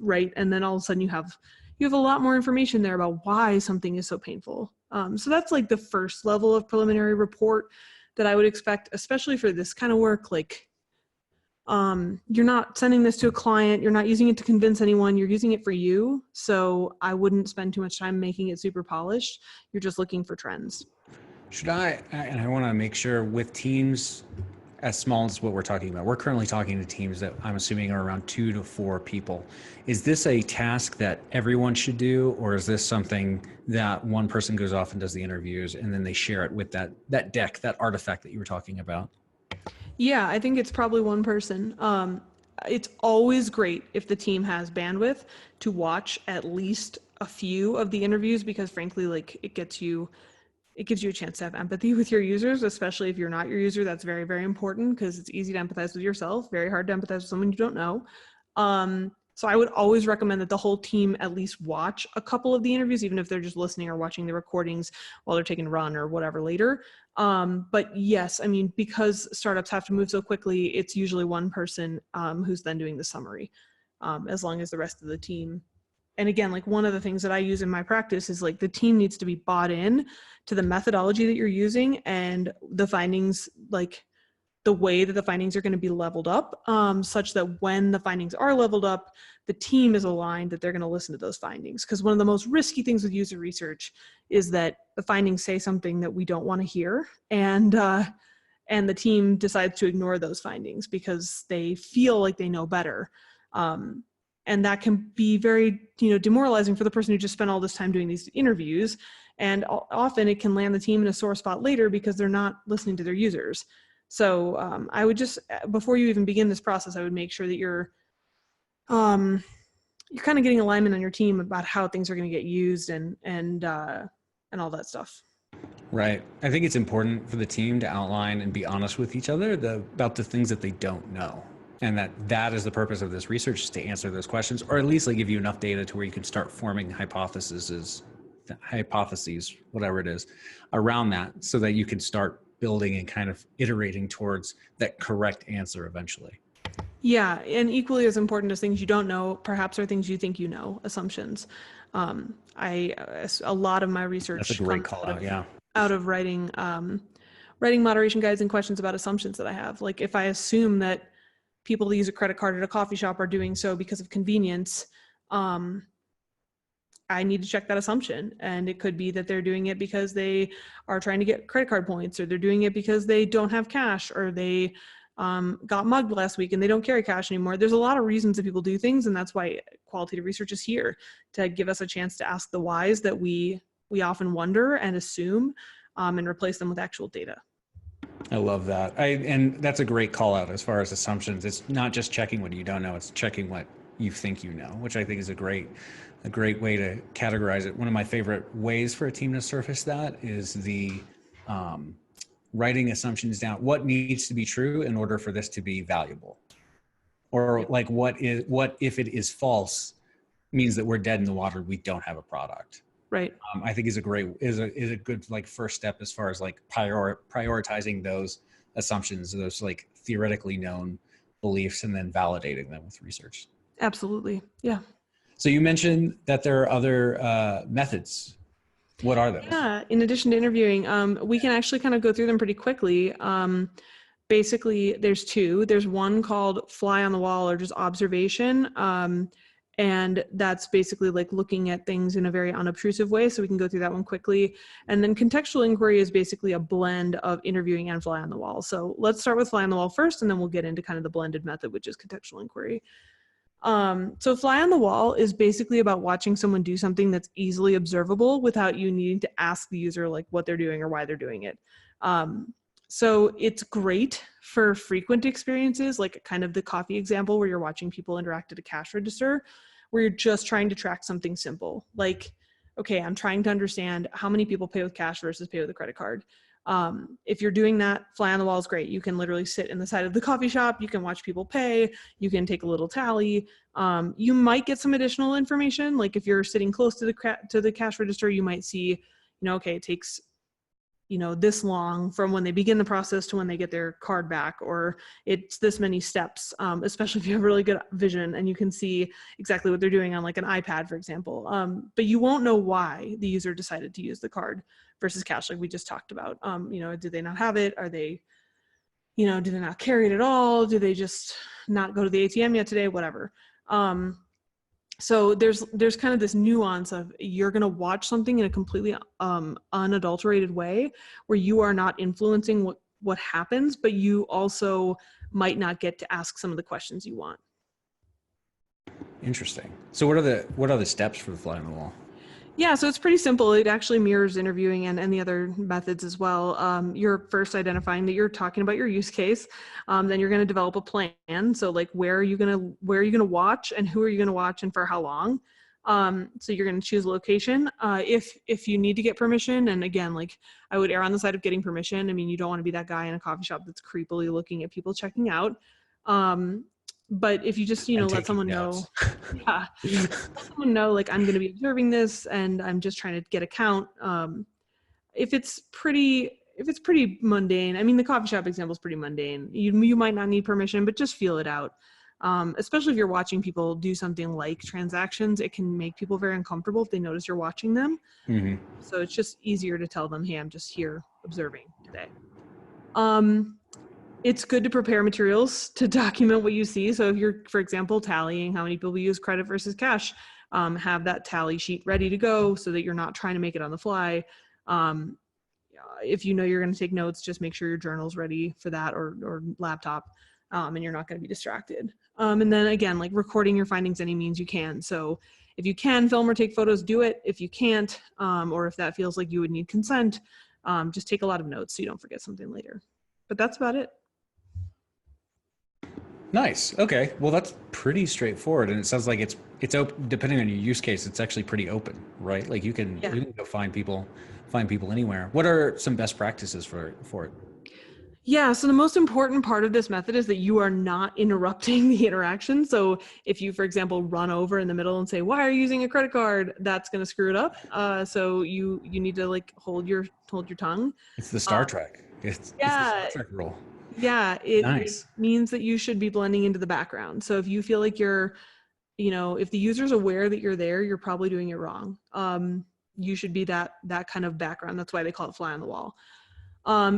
right? And then all of a sudden you have a lot more information there about why something is so painful. So that's like the first level of preliminary report that I would expect, especially for this kind of work. Like, you're not sending this to a client, you're not using it to convince anyone, you're using it for you. So I wouldn't spend too much time making it super polished. You're just looking for trends. And I want to make sure with teams, as small as what we're talking about. We're currently talking to teams that I'm assuming are around 2 to 4 people. Is this a task that everyone should do, or is this something that one person goes off and does the interviews and then they share it with that deck, that artifact that you were talking about? Yeah, I think it's probably one person. It's always great if the team has bandwidth to watch at least a few of the interviews, because frankly, like it gives you a chance to have empathy with your users, especially if you're not your user. That's very, very important, because it's easy to empathize with yourself, very hard to empathize with someone you don't know. So I would always recommend that the whole team at least watch a couple of the interviews, even if they're just listening or watching the recordings while they're taking a run or whatever later. But yes, I mean, because startups have to move so quickly, it's usually one person who's then doing the summary, as long as the rest of the team. And again, like one of the things that I use in my practice is like the team needs to be bought in to the methodology that you're using and the findings, like the way that the findings are going to be leveled up, such that when the findings are leveled up, the team is aligned that they're going to listen to those findings. Because one of the most risky things with user research is that the findings say something that we don't want to hear, and the team decides to ignore those findings because they feel like they know better. And that can be very, demoralizing for the person who just spent all this time doing these interviews. And often it can land the team in a sore spot later because they're not listening to their users. So I would just, before you even begin this process, I would make sure that you're kind of getting alignment on your team about how things are going to get used and all that stuff. Right. I think it's important for the team to outline and be honest with each other about the things that they don't know. And that is the purpose of this research, is to answer those questions, or at least like give you enough data to where you can start forming hypotheses, whatever it is, around that, so that you can start building and kind of iterating towards that correct answer eventually. Yeah, and equally as important as things you don't know, perhaps, are things you think you know, assumptions. A lot of my research That's a great call out. Yeah. out of writing moderation guides and questions about assumptions that I have. Like if I assume that people that use a credit card at a coffee shop are doing so because of convenience, I need to check that assumption. And it could be that they're doing it because they are trying to get credit card points, or they're doing it because they don't have cash, or they got mugged last week and they don't carry cash anymore. There's a lot of reasons that people do things, and that's why qualitative research is here, to give us a chance to ask the whys that we often wonder and assume, and replace them with actual data. I love that. And that's a great call out as far as assumptions. It's not just checking what you don't know, it's checking what you think you know, which I think is a great way to categorize it. One of my favorite ways for a team to surface that is the writing assumptions down. What needs to be true in order for this to be valuable? Or like what if it is false means that we're dead in the water, we don't have a product. Right. I think is a good like first step as far as like prioritizing those assumptions, those like theoretically known beliefs, and then validating them with research. Absolutely. Yeah. So you mentioned that there are other methods. What are those? Yeah. In addition to interviewing, we can actually kind of go through them pretty quickly. Basically, there's two. There's one called fly on the wall, or just observation. And that's basically like looking at things in a very unobtrusive way. So we can go through that one quickly. And then contextual inquiry is basically a blend of interviewing and fly on the wall. So let's start with fly on the wall first, and then we'll get into kind of the blended method, which is contextual inquiry. So fly on the wall is basically about watching someone do something that's easily observable without you needing to ask the user like what they're doing or why they're doing it. So it's great for frequent experiences, like kind of the coffee example where you're watching people interact at a cash register, where you're just trying to track something simple. Like, okay, I'm trying to understand how many people pay with cash versus pay with a credit card. If you're doing that, fly on the wall is great. You can literally sit in the side of the coffee shop. You can watch people pay. You can take a little tally. You might get some additional information. Like if you're sitting close to the cash register, you might see, okay, it takes this long from when they begin the process to when they get their card back, or it's this many steps, especially if you have really good vision and you can see exactly what they're doing on like an iPad, for example. But you won't know why the user decided to use the card versus cash, like we just talked about. Do they not have it? Are they, do they not carry it at all? Do they just not go to the ATM yet today? Whatever. So there's kind of this nuance of you're going to watch something in a completely unadulterated way where you are not influencing what happens, but you also might not get to ask some of the questions you want. Interesting. So what are the steps for the fly on the wall? Yeah, so it's pretty simple. It actually mirrors interviewing and the other methods as well. You're first identifying that you're talking about your use case. Then you're going to develop a plan. So like, where are you going to watch, and who are you going to watch, and for how long? So you're going to choose a location. If you need to get permission, and again, like, I would err on the side of getting permission. I mean, you don't want to be that guy in a coffee shop that's creepily looking at people checking out. But if you just, And let someone notes. know, yeah, let someone know, like, I'm going to be observing this and I'm just trying to get a count. If it's pretty mundane, I mean, the coffee shop example is pretty mundane. You might not need permission, but just feel it out. Especially if you're watching people do something like transactions, it can make people very uncomfortable if they notice you're watching them. Mm-hmm. So it's just easier to tell them, hey, I'm just here observing today. It's good to prepare materials to document what you see. So if you're, for example, tallying how many people use credit versus cash, have that tally sheet ready to go so that you're not trying to make it on the fly. If you know you're going to take notes, just make sure your journal's ready for that, or laptop, and you're not going to be distracted. And then again, like, recording your findings any means you can. So if you can film or take photos, do it. If you can't, or if that feels like you would need consent, just take a lot of notes so you don't forget something later. But that's about it. Nice. Okay. Well, that's pretty straightforward, and it sounds like it's open. Depending on your use case, it's actually pretty open, right? Like you can go find people anywhere. What are some best practices for it? Yeah, so the most important part of this method is that you are not interrupting the interaction. So if you, for example, run over in the middle and say, "Why are you using a credit card?" that's going to screw it up. So you need to, like, hold your tongue. It's the Star Trek. It's the Star Trek rule. Yeah, it Nice. means that you should be blending into the background. So if you feel like you're, if the user's aware that you're there, you're probably doing it wrong. You should be that kind of background. That's why they call it fly on the wall.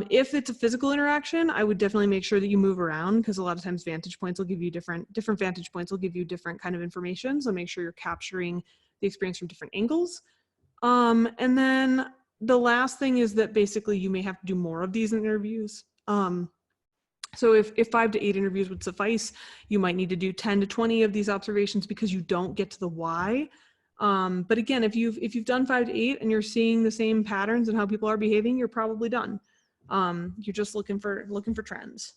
If it's a physical interaction, I would definitely make sure that you move around, because a lot of times vantage points will give you different vantage points will give you different kind of information. So make sure you're capturing the experience from different angles. And then the last thing is that basically you may have to do more of these interviews. So if 5 to 8 interviews would suffice, you might need to do 10 to 20 of these observations, because you don't get to the why. But again, if you've done 5 to 8 and you're seeing the same patterns and how people are behaving, you're probably done. You're just looking for trends.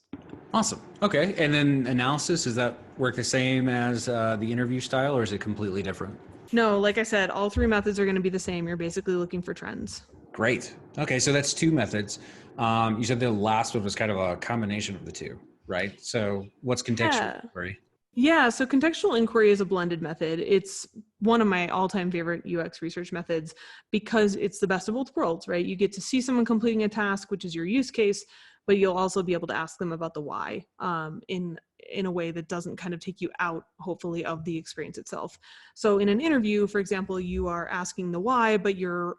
Awesome. Okay. And then analysis, does that work the same as the interview style, or is it completely different? No, like I said, all 3 methods are going to be the same. You're basically looking for trends. Great. Okay. So that's 2 methods. You said the last one was kind of a combination of the 2, right? So what's contextual inquiry? Yeah, so contextual inquiry is a blended method. It's one of my all-time favorite UX research methods, because it's the best of both worlds, right? You get to see someone completing a task, which is your use case, but you'll also be able to ask them about the why, in a way that doesn't kind of take you out, hopefully, of the experience itself. So in an interview, for example, you are asking the why, but you're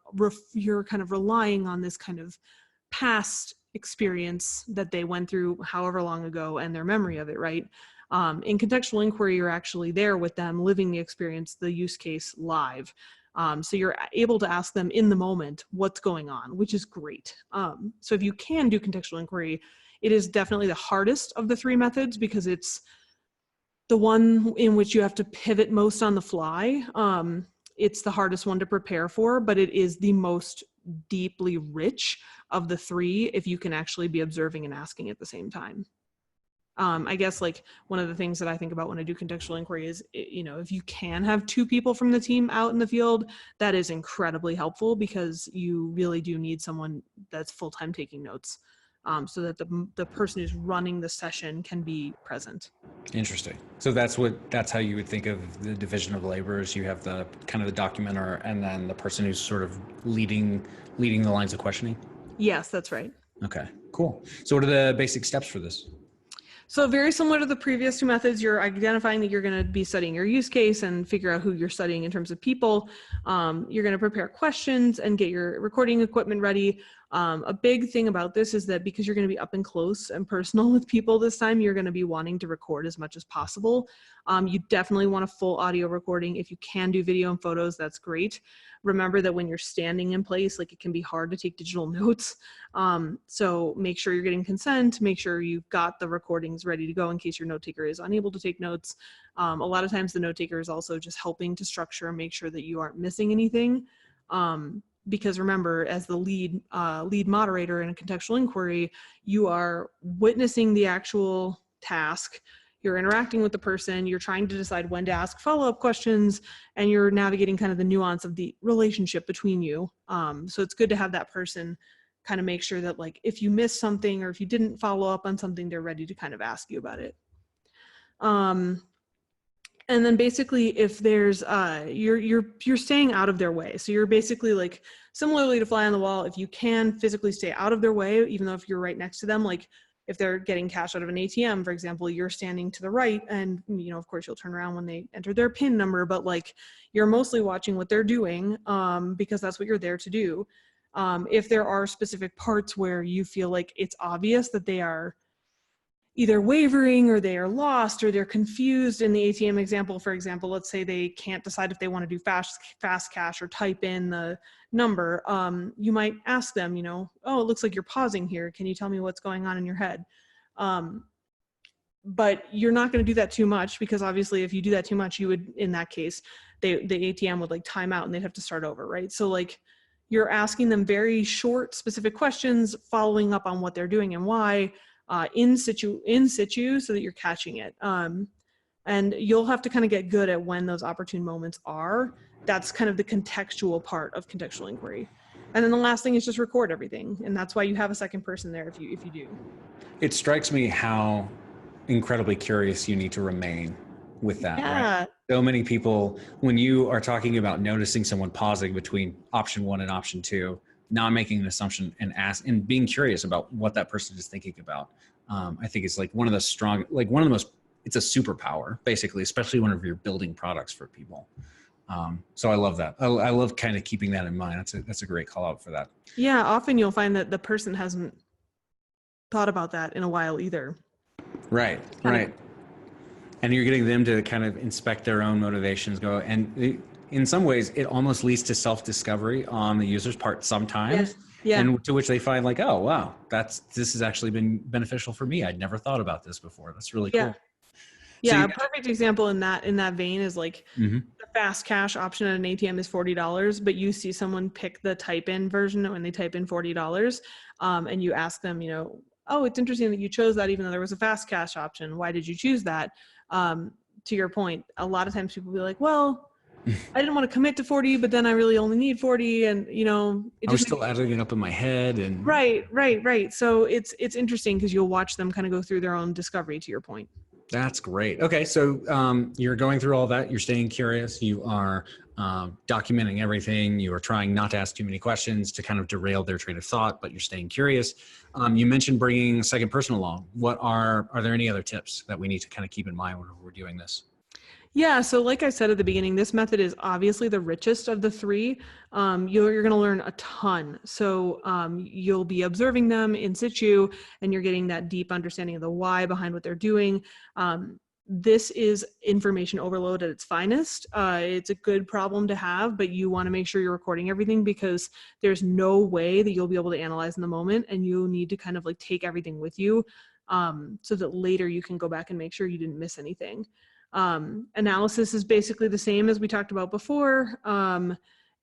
kind of relying on this kind of past experience that they went through however long ago and their memory of it, right? In contextual inquiry, you're actually there with them, living the experience, the use case live. So you're able to ask them in the moment what's going on, which is great. So if you can do contextual inquiry, it is definitely the hardest of the 3 methods, because it's the one in which you have to pivot most on the fly. It's the hardest one to prepare for, but it is the most deeply rich of the 3 if you can actually be observing and asking at the same time. I guess, like, one of the things that I think about when I do contextual inquiry is, if you can have 2 people from the team out in the field, that is incredibly helpful, because you really do need someone that's full-time taking notes, so that the person who's running the session can be present. Interesting. So that's how you would think of the division of labors. You have the kind of the documenter, and then the person who's sort of leading the lines of questioning. Yes, that's right. Okay, cool. So what are the basic steps for this? So very similar to the previous 2 methods, you're identifying that you're going to be studying your use case and figure out who you're studying in terms of people. You're going to prepare questions and get your recording equipment ready. A big thing about this is that because you're going to be up and close and personal with people this time, you're going to be wanting to record as much as possible. You definitely want a full audio recording. If you can do video and photos, that's great. Remember that when you're standing in place, like, it can be hard to take digital notes. So make sure you're getting consent, make sure you've got the recordings ready to go in case your note taker is unable to take notes. A lot of times the note taker is also just helping to structure and make sure that you aren't missing anything. Because remember, as the lead moderator in a contextual inquiry, you are witnessing the actual task, you're interacting with the person, you're trying to decide when to ask follow-up questions, and you're navigating kind of the nuance of the relationship between you. So it's good to have that person kind of make sure that, like, if you missed something or if you didn't follow up on something, they're ready to kind of ask you about it. And then basically, if there's you're staying out of their way. So you're basically, like, similarly to fly on the wall, if you can physically stay out of their way, even though if you're right next to them, like if they're getting cash out of an ATM, for example, you're standing to the right, and, you know, of course you'll turn around when they enter their PIN number, but, like, you're mostly watching what they're doing, because that's what you're there to do. If there are specific parts where you feel like it's obvious that they are either wavering or they are lost or they're confused in the ATM example, for example, let's say they can't decide if they want to do fast cash or type in the number, you might ask them, you know, oh, it looks like you're pausing here. Can you tell me what's going on in your head? But you're not going to do that too much, because obviously if you do that too much, you would, in that case, the ATM would, like, time out and they'd have to start over, right? So, like, you're asking them very short, specific questions, following up on what they're doing and why, in situ, so that you're catching it. And you'll have to kind of get good at when those opportune moments are. That's kind of the contextual part of contextual inquiry. And then the last thing is just record everything. And that's why you have a second person there if you do. It strikes me how incredibly curious you need to remain with that, right? So many people, when you are talking about noticing someone pausing between option 1 and option 2, not making an assumption and being curious about what that person is thinking about. I think it's like one of the most, it's a superpower, basically, especially whenever you're building products for people. So I love that. I love kind of keeping that in mind. That's a great call out for that. Yeah. Often you'll find that the person hasn't thought about that in a while either. Right. And you're getting them to kind of inspect their own motivations, in some ways, it almost leads to self-discovery on the user's part sometimes. Yeah. And to which they find, like, oh, wow, this has actually been beneficial for me. I'd never thought about this before. That's really cool. Yeah, a perfect example in that vein is, like, the fast cash option at an ATM is $40, but you see someone pick the type in version when they type in $40, and you ask them, you know, oh, it's interesting that you chose that even though there was a fast cash option. Why did you choose that? To your point, a lot of times people will be like, well, I didn't want to commit to 40, but then I really only need 40. And, you know, I was still adding it up in my head. And Right. So it's interesting because you'll watch them kind of go through their own discovery, to your point. That's great. Okay. So you're going through all that. You're staying curious. You are documenting everything. You are trying not to ask too many questions to kind of derail their train of thought, but you're staying curious. You mentioned bringing a second person along. Are there any other tips that we need to kind of keep in mind when we're doing this? Yeah, so like I said at the beginning, this method is obviously the richest of the three. You're going to learn a ton. So you'll be observing them in situ, and you're getting that deep understanding of the why behind what they're doing. This is information overload at its finest. It's a good problem to have, but you want to make sure you're recording everything, because there's no way that you'll be able to analyze in the moment, and you need to kind of, like, take everything with you, so that later you can go back and make sure you didn't miss anything. Analysis is basically the same as we talked about before.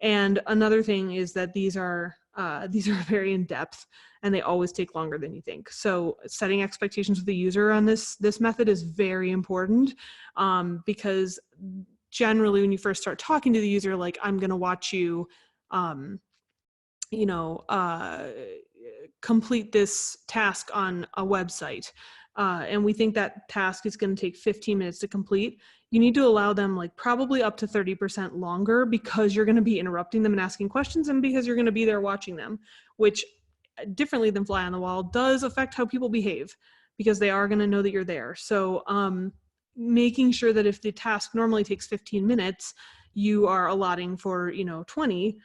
And another thing is that these are very in depth, and they always take longer than you think. So setting expectations with the user on this method is very important, because generally when you first start talking to the user, like, I'm going to watch you, complete this task on a website. And we think that task is going to take 15 minutes to complete. You need to allow them, like, probably up to 30% longer, because you're going to be interrupting them and asking questions, and because you're going to be there watching them, which, differently than fly on the wall, does affect how people behave, because they are going to know that you're there. So making sure that if the task normally takes 15 minutes, you are allotting for, 20,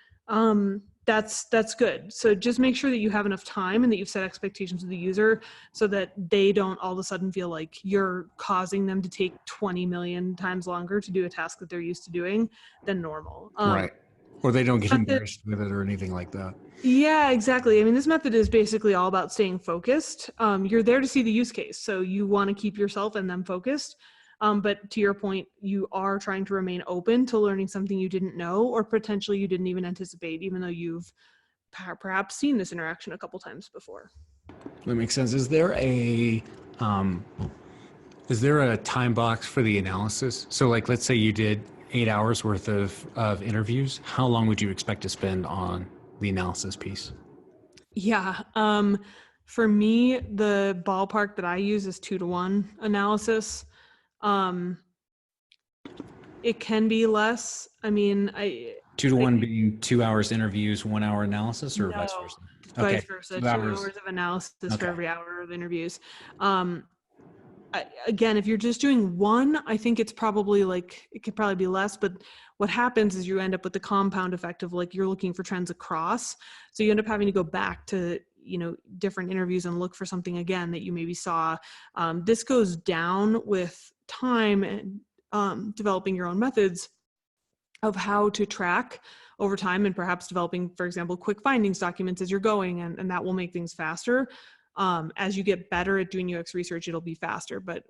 That's good. So just make sure that you have enough time and that you've set expectations with the user so that they don't all of a sudden feel like you're causing them to take 20 million times longer to do a task that they're used to doing than normal. Right. Or they don't get Method, embarrassed with it or anything like that. yeah, exactly. I mean, this method is basically all about staying focused. You're there to see the use case, so you want to keep yourself and them focused. But to your point, you are trying to remain open to learning something you didn't know or potentially you didn't even anticipate, even though you've perhaps seen this interaction a couple times before. That makes sense. Um, is there a time box for the analysis? So like, let's say you did 8 hours worth of interviews. How long would you expect to spend on the analysis piece? Yeah. For me, the ballpark that I use is 2-to-1 analysis. Um, it can be less. I mean, 2 to 1 being 2 hours interviews, 1 hour analysis, or vice no, versa? Okay, vice versa. 2 hours. 2 hours of analysis for Okay. every hour of interviews. Um, again, if you're just doing one, I think it's probably like, it could probably be less, but what happens is you end up with the compound effect of like, you're looking for trends across. So you end up having to go back to, different interviews and look for something again that you maybe saw. This goes down with time and developing your own methods of how to track over time and perhaps developing, for example, quick findings documents as you're going, and that will make things faster. As you get better at doing UX research, it'll be faster. But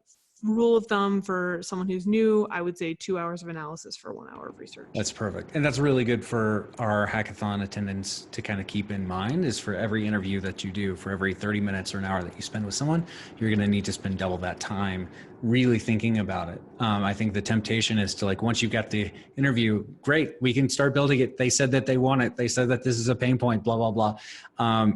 rule of thumb for someone who's new, I would say 2 hours of analysis for 1 hour of research. That's perfect. And that's really good for our hackathon attendants to kind of keep in mind is for every interview that you do, for every 30 minutes or an hour that you spend with someone, you're going to need to spend double that time really thinking about it. I think the temptation is to like, once you've got the interview, great, we can start building it. They said that they want it. They said that this is a pain point, blah, blah, blah.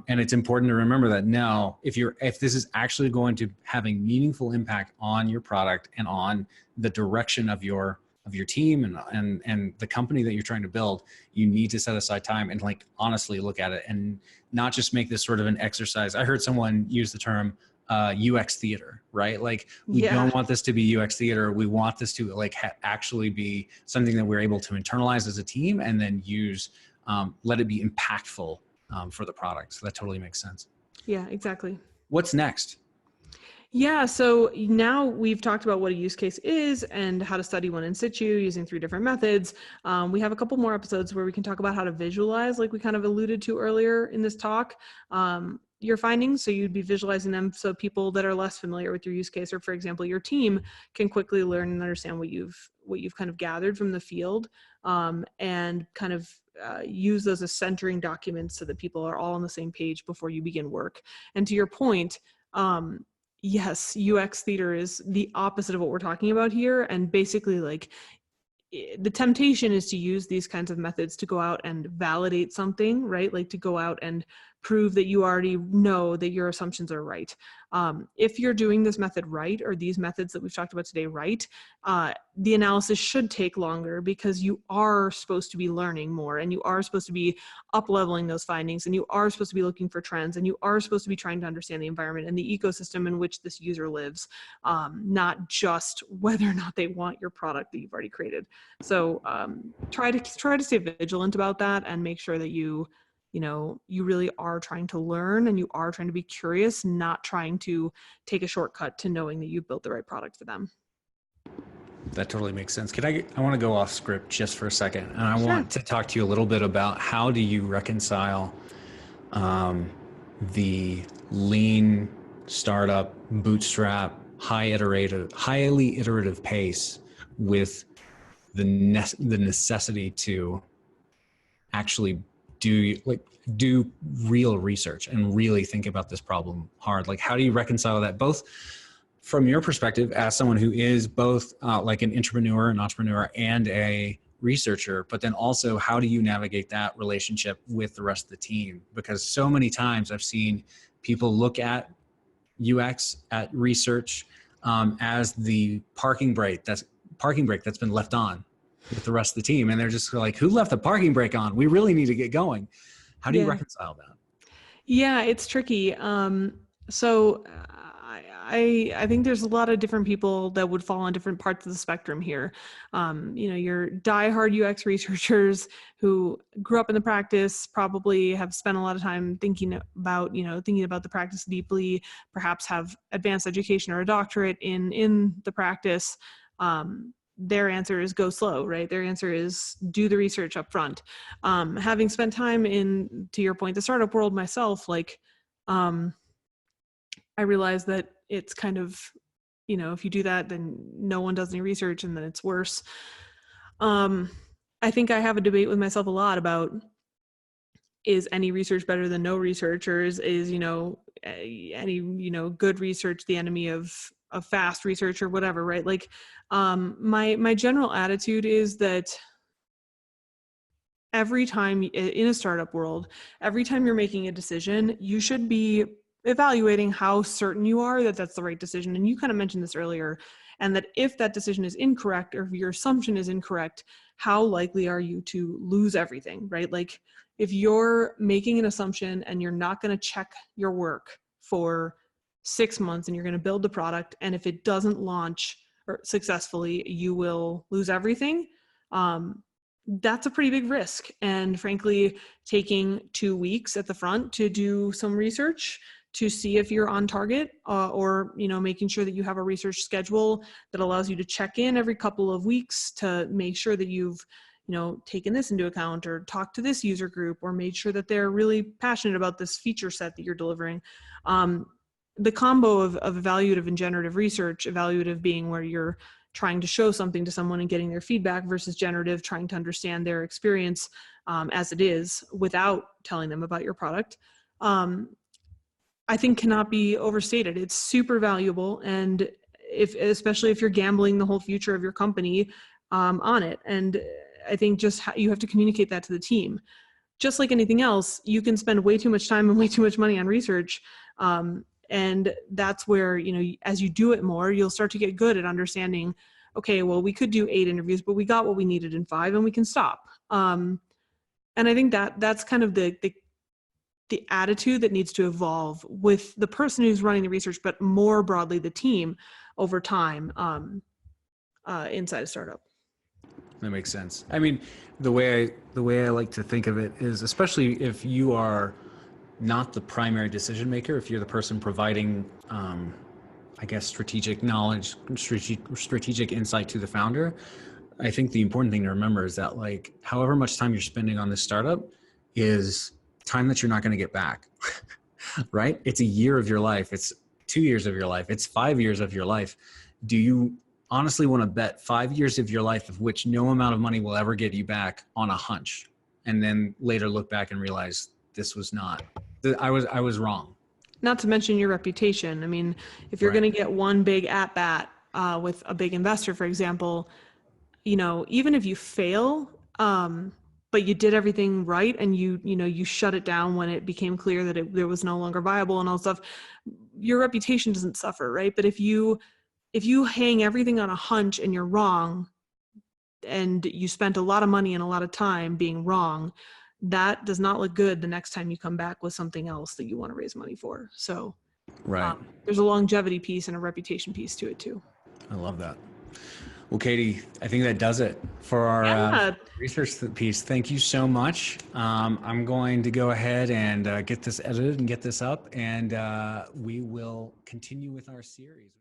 And it's important to remember that no, if this is actually going to having meaningful impact on your product and on the direction of your team and the company that you're trying to build, you need to set aside time and like honestly look at it and not just make this sort of an exercise. I heard someone use the term UX theater, right? Like we don't want this to be UX theater. We want this to like actually be something that we're able to internalize as a team and then use, let it be impactful for the product. So that totally makes sense. Yeah, exactly. What's next? Yeah, so now we've talked about what a use case is and how to study one in situ using 3 different methods. We have a couple more episodes where we can talk about how to visualize, like we kind of alluded to earlier in this talk, your findings. So you'd be visualizing them so people that are less familiar with your use case, or for example, your team can quickly learn and understand what you've kind of gathered from the field, and kind of use those as centering documents so that people are all on the same page before you begin work. And to your point, yes, UX theater is the opposite of what we're talking about here. And basically like the temptation is to use these kinds of methods to go out and validate something, right? Like to go out and prove that you already know that your assumptions are right. If you're doing this method right, or these methods that we've talked about today right, the analysis should take longer because you are supposed to be learning more and you are supposed to be up-leveling those findings and you are supposed to be looking for trends and you are supposed to be trying to understand the environment and the ecosystem in which this user lives, not just whether or not they want your product that you've already created. So try to stay vigilant about that and make sure that you really are trying to learn and you are trying to be curious, not trying to take a shortcut to knowing that you've built the right product for them. That totally makes sense. I want to go off script just for a second. And I want to talk to you a little bit about how do you reconcile the lean startup, bootstrap, highly iterative pace with the necessity to actually do real research and really think about this problem hard. Like, how do you reconcile that both from your perspective as someone who is both like an entrepreneur and a researcher, but then also how do you navigate that relationship with the rest of the team? Because so many times I've seen people look at UX, at research as the parking brake that's been left on with the rest of the team. And they're just like, who left the parking brake on? We really need to get going. How do you reconcile that? Yeah, it's tricky. So I think there's a lot of different people that would fall on different parts of the spectrum here. Your diehard UX researchers who grew up in the practice, probably have spent a lot of time thinking about the practice deeply, perhaps have advanced education or a doctorate in the practice. Their answer is go slow, right? Their answer is do the research up front. Having spent time in, to your point, the startup world myself, I realized that it's kind of, if you do that, then no one does any research and then it's worse. I think I have a debate with myself a lot about, is any research better than no research, or is any good research the enemy of fast research or whatever, right? My general attitude is that every time in a startup world, every time you're making a decision, you should be evaluating how certain you are that that's the right decision. And you kind of mentioned this earlier, and that if that decision is incorrect, or if your assumption is incorrect, how likely are you to lose everything, right? Like, if you're making an assumption and you're not going to check your work for 6 months and you're going to build the product, and if it doesn't launch or successfully, you will lose everything. That's a pretty big risk. And frankly, taking 2 weeks at the front to do some research to see if you're on target, or making sure that you have a research schedule that allows you to check in every couple of weeks to make sure that you've taken this into account, or talk to this user group, or made sure that they're really passionate about this feature set that you're delivering. The combo of evaluative and generative research, evaluative being where you're trying to show something to someone and getting their feedback, versus generative, trying to understand their experience as it is without telling them about your product, I think cannot be overstated. It's super valuable. And especially if you're gambling the whole future of your company on it. And I think you have to communicate that to the team. Just like anything else, you can spend way too much time and way too much money on research. And that's where, as you do it more, you'll start to get good at understanding, okay, well, we could do 8 interviews, but we got what we needed in 5 and we can stop. And I think that's kind of the attitude that needs to evolve with the person who's running the research, but more broadly, the team over time inside a startup. That makes sense. I mean, the way I like to think of it is, especially if you are not the primary decision maker, if you're the person providing, I guess, strategic knowledge, strategic insight to the founder, I think the important thing to remember is that, like, however much time you're spending on this startup is time that you're not going to get back, right? It's a year of your life. It's 2 years of your life. It's 5 years of your life. Do you honestly want to bet 5 years of your life, of which no amount of money will ever get you back, on a hunch, and then later look back and realize this was not, I was wrong? Not to mention your reputation. I mean, if you're Right. going to get one big at bat with a big investor, for example, even if you fail, but you did everything right, and you shut it down when it became clear that there was no longer viable and all stuff, your reputation doesn't suffer, right? But if you hang everything on a hunch and you're wrong, and you spent a lot of money and a lot of time being wrong, that does not look good the next time you come back with something else that you want to raise money for. So Right. There's a longevity piece and a reputation piece to it too. I love that. Well, Katie, I think that does it for our research piece. Thank you so much. I'm going to go ahead and get this edited and get this up, and we will continue with our series.